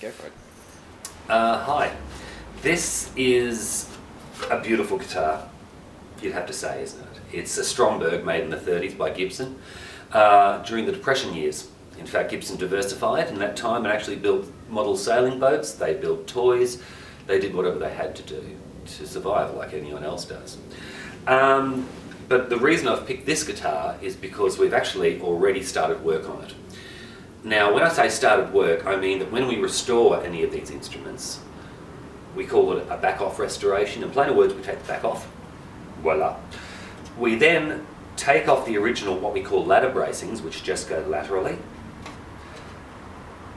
Go for it. Hi. This is a beautiful guitar, you'd have to say, isn't it? It's a Stromberg made in the 30s by Gibson during the Depression years. In fact, Gibson diversified in that time and actually built model sailing boats, they built toys, they did whatever they had to do to survive like anyone else does. But the reason I've picked this guitar is because we've actually already started work on it. Now, when I say started work, I mean that when we restore any of these instruments, we call it a back-off restoration. In plain words, we take the back off. Voila. We then take off the original, what we call ladder bracings, which just go laterally,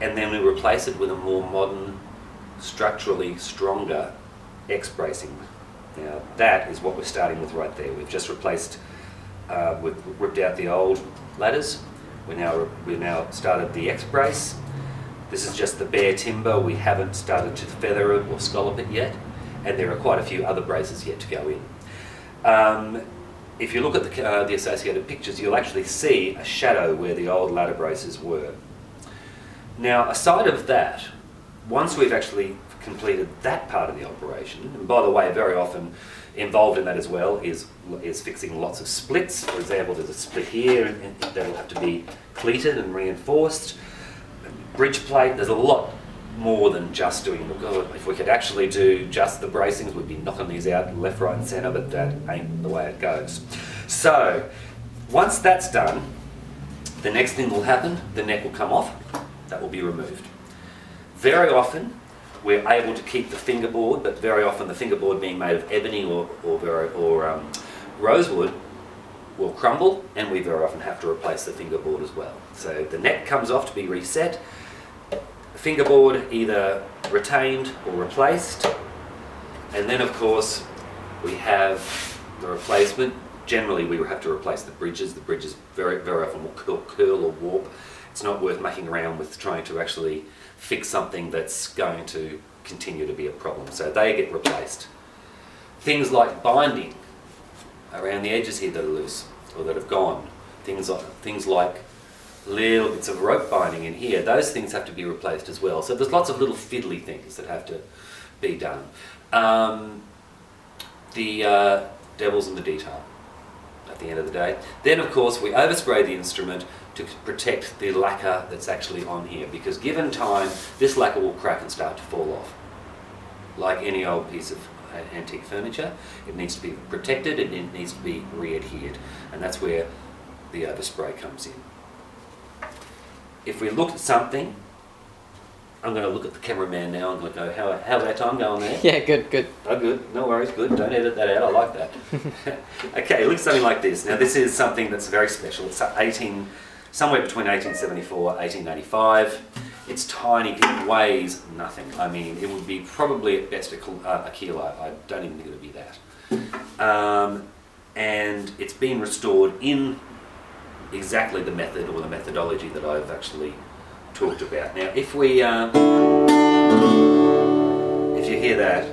and then we replace it with a more modern, structurally stronger X bracing. Now, that is what we're starting with right there. We've just replaced, we've ripped out the old ladders. We've now started the X brace. This is just the bare timber. We haven't started to feather it or scallop it yet, and there are quite a few other braces yet to go in. If you look at the associated pictures, you'll actually see a shadow where the old ladder braces were. Now, aside of that, once we've actually completed that part of the operation, and by the way, very often involved in that as well is fixing lots of splits. For example, there's a split here and that'll have to be cleated and reinforced. Bridge plate, there's a lot more than just doing, if we could actually do just the bracings, we'd be knocking these out left, right and centre, but that ain't the way it goes. So, once that's done, the next thing will happen, the neck will come off, that will be removed. Very often, we're able to keep the fingerboard, but very often the fingerboard being made of ebony or rosewood will crumble, and we very often have to replace the fingerboard as well. So the neck comes off to be reset, the fingerboard either retained or replaced, and then of course we have the replacement. Generally we have to replace the bridges. The bridges very often will curl or warp. It's not worth mucking around with trying to actually fix something that's going to continue to be a problem. So they get replaced. Things like binding around the edges here that are loose or that have gone. Things like little bits of rope binding in here, those things have to be replaced as well. So there's lots of little fiddly things that have to be done. The devil's in the detail at the end of the day. Then of course we overspray the instrument to protect the lacquer that's actually on here, because given time this lacquer will crack and start to fall off. Like any old piece of antique furniture, it needs to be protected and it needs to be re-adhered, and that's where the overspray comes in. If we look at something, I'm going to look at the cameraman now and go, how's our time going there? Yeah, good. Oh, good. No worries. Good. Don't edit that out. I like that. Okay, look at something like this. Now, this is something that's very special. It's somewhere between 1874 and 1885. It's tiny. It weighs nothing. I mean, it would be probably at best a kilo. I don't even think it would be that. And it's been restored in exactly the method or the methodology that I've actually talked about. Now, if you hear that,